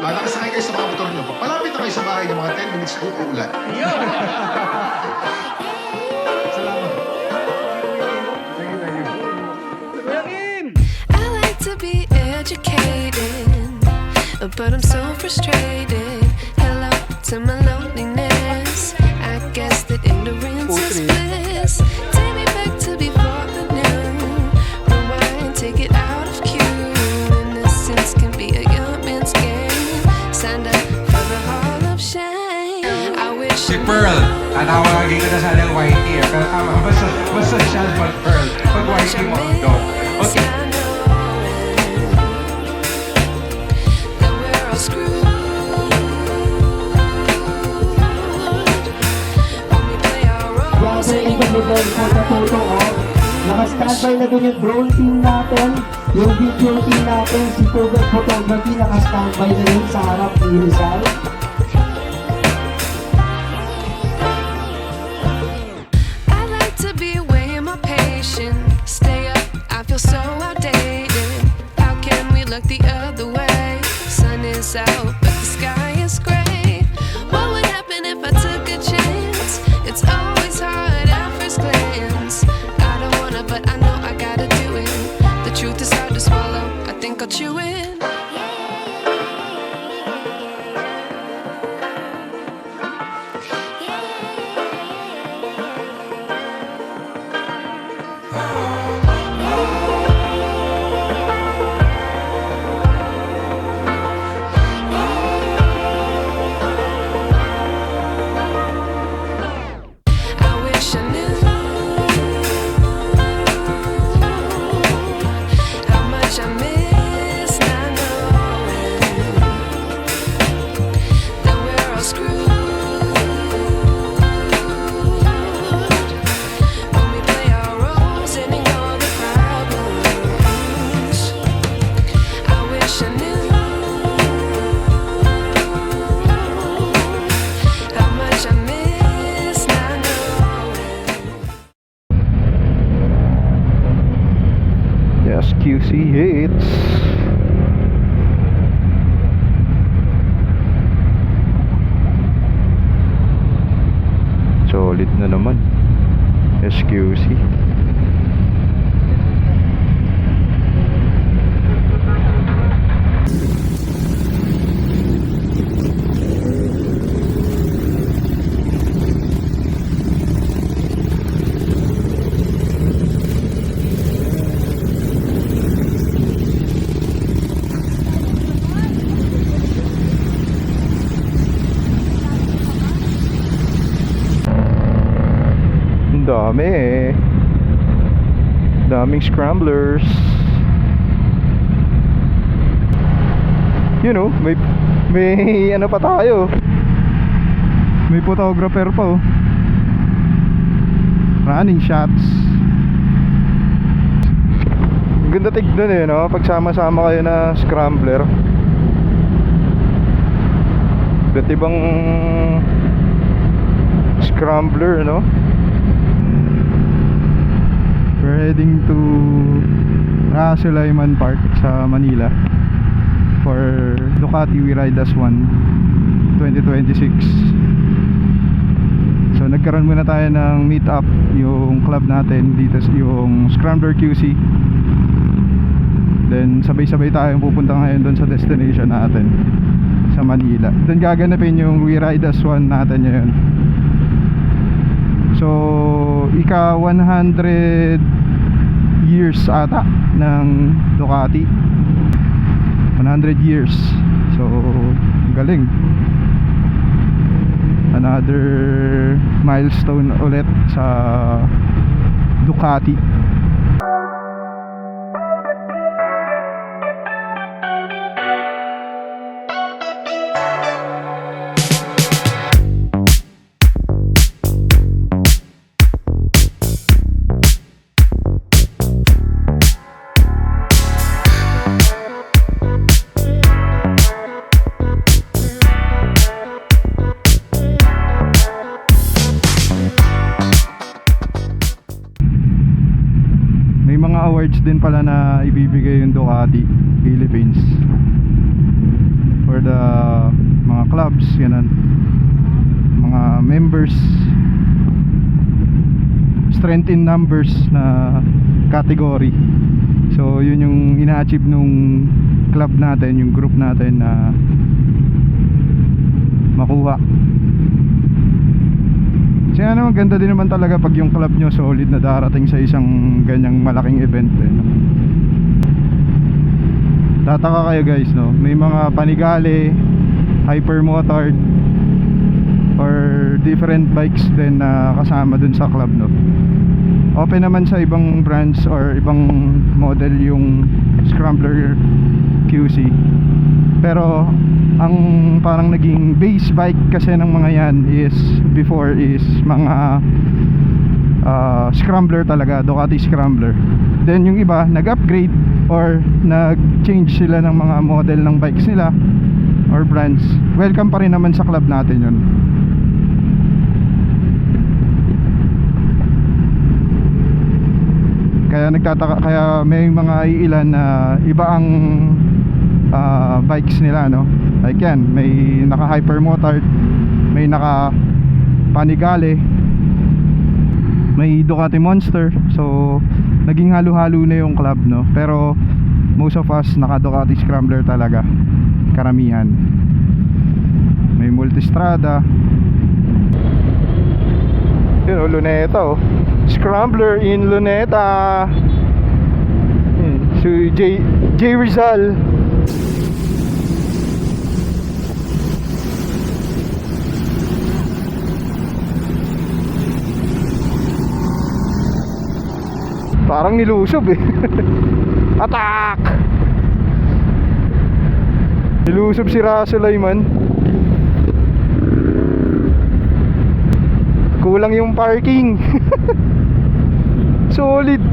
nakasakay kayo sa mga motor nyo. Palapit na kayo sa bahay ng mga 10 minutes kung uulan. Salamat. I like to be educated, but I'm so frustrated. Hello to my loneliness. I guess that ignorance is bliss. Take me back to before the noon. Rewind, take it out of cue. Innocence can be a young man's game. Signed up for the hall of shame. I wish Si Pearl, tatawagin ko na sana yung Whitey eh. Pero tama, basta siya pag Pearl. Pag Whitey mo, go. Okay. that we're all screwed when we play our roles. Grabe, ikot-level for the photo op. Naka-standby na dun yung drone team natin, yung video team natin, si Cover Photography, naka-standby na yun sa harap ni Rizal. I like to be way more patient. Stay up, I feel so outdated. How can we look the other way? Sun is out, but the sky is gray. What would happen if I took a chance? It's always hard at first glance. I don't wanna, but I know I gotta do it. The truth is hard to swallow, I think I'll chew it. I wish I knew how much I miss not knowing that we're all screwed when we play our roles and ignore the problems. I wish I knew how much I miss not knowing. Yes, QC hits. Solid na naman. SQC. Ang dami eh. Daming scramblers. You know, may ano pa tayo. May photographer pa oh. Running shots. Ganda tignan eh, no? Pagsama-sama kayo na scrambler. Iba't ibang scrambler, no? We're heading to Sulaiman Park sa Manila for Ducati We Ride As One 2026. So nagkaroon muna tayo ng meet up yung club natin dito, yung Scrambler QC. Then sabay-sabay tayong pupunta ngayon doon sa destination natin sa Manila. Doon gaganapin yung We Ride As One natin ngayon. So ika 100 years ata ng Ducati. 100 years. So galing. Another milestone ulit sa Ducati. awards din pala na ibibigay yung Ducati Philippines for the mga clubs, ganun, mga members, strength in numbers na category. So yun yung ina-achieve nung club natin, yung group natin na makuha. Kasi ano, maganda din naman talaga pag yung club nyo solid na darating sa isang ganyang malaking event eh, no? Tataka kayo guys, no? May mga Panigale, hypermotard, or different bikes din na kasama dun sa club, no? Open naman sa ibang brands or ibang model yung Scrambler QC, pero ang parang naging base bike kasi ng mga yan is before is mga Scrambler talaga, Ducati Scrambler. Then yung iba nag-upgrade or nag-change sila ng mga model ng bikes nila or brands. Welcome pa rin naman sa club natin yun. Kaya nagtataka, kaya may mga iilan na iba ang bikes nila, no? Like yan, may naka hypermotard, may naka Panigale, may Ducati Monster. So naging halo-halo na yung club, no? Pero most of us naka Ducati Scrambler talaga, karamihan. May Multistrada, yun o, Luneta o, Scrambler in Luneta. So J Rizal. Parang nilusob eh. Attack! Nilusob si Russell Ayman. Kulang yung parking. Solid.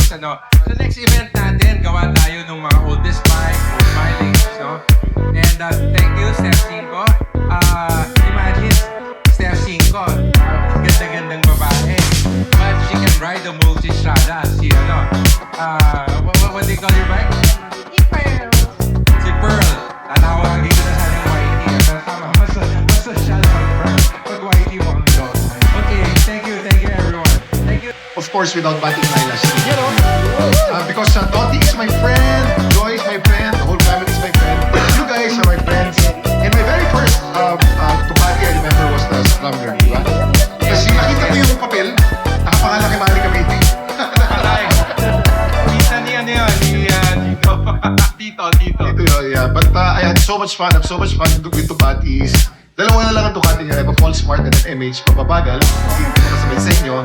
Philippines, ano. Sa next event natin, gawa tayo ng mga oldest bike, old mileage, no? And thank you, Steph 5. Imagine, Steph 5, ganda-gandang babae. But she can ride the multi-strada. Si, ano, what do you call your bike? Si Pearl. Tatawagin ko na sana yung YT. Pero tama, mas social pag Pearl. Pag YT mo ang go. Okay, thank you everyone. Thank you. Of course, without batting my last name. Because Dottie is my friend, Joy is my friend, the whole family is my friend. You guys are my friends. And my very first tupati, I remember, was the Scrum Girl, di ba? Kasi nakita ko yung papel, nakapangalan kay Manny Cavite. Alay. Tita ni ano yun? Ni Tito. Yeah. But I had so much fun. I have so much fun with Ducatis. Dalawa na lang ang Ducati niya. I have a Paul Smart and an MH. Papabagal. Hindi ko kasabay sa inyo.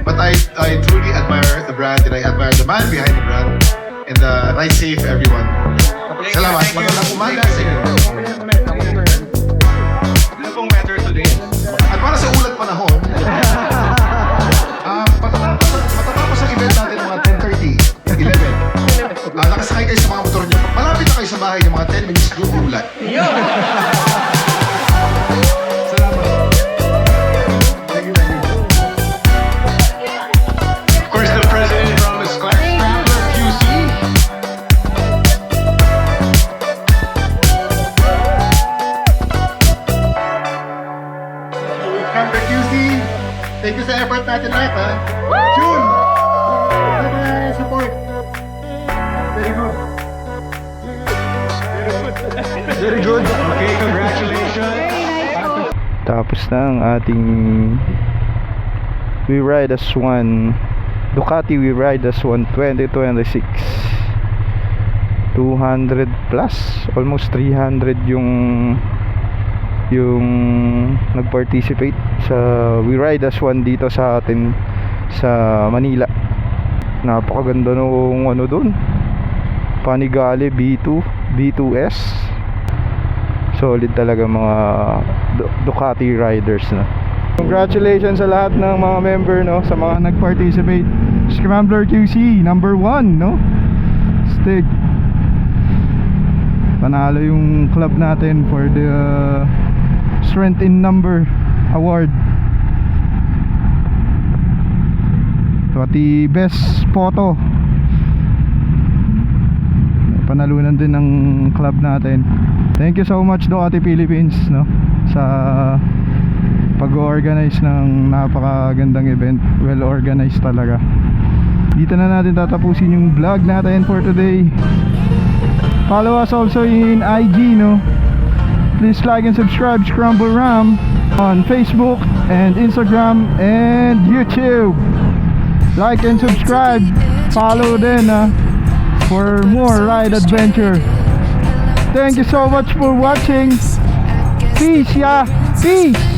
But I truly admire the brand and I admire the man behind the brand. And ride safe, everyone. Salamat. Thank you. Magandang umaga sa inyo. Ano pong weather today? At para sa ulat panahon, patatapos ang event natin mga 10:30, 11. Nakasakay kayo sa mga motor niyo. Malapit na kayo sa bahay ng mga 10 minutes doon ulat. Salamat. Thank you. Of course, the president from the Scrambler QC. Scrambler QC. Thank you sa effort natin lahat, ha? June! Support. Very good. Very good. Okay, congratulations. Tapos na ang ating We Ride as One Ducati We Ride as One 2026. 200 plus, almost 300 yung nag-participate sa We Ride as One dito sa atin sa Manila. Napakaganda nung ano dun, Panigale B2S. Solid talaga mga Ducati riders na. Congratulations sa lahat ng mga member, no, sa mga nag-participate. Scrambler QC number 1, no? Stig. Panalo yung club natin for the Strength in Number Award. Pati best photo, panalunan din ng club natin. Thank you so much Ducati Philippines, no, sa pag-organize ng napakagandang event. Well organized talaga. Dito na natin tatapusin yung vlog natin for today. Follow us also in IG, no. Please like and subscribe Scramble Ram on Facebook and Instagram and YouTube. Like and subscribe. Follow din for more ride adventure. Thank you so much for watching. Peace, yeah. Peace.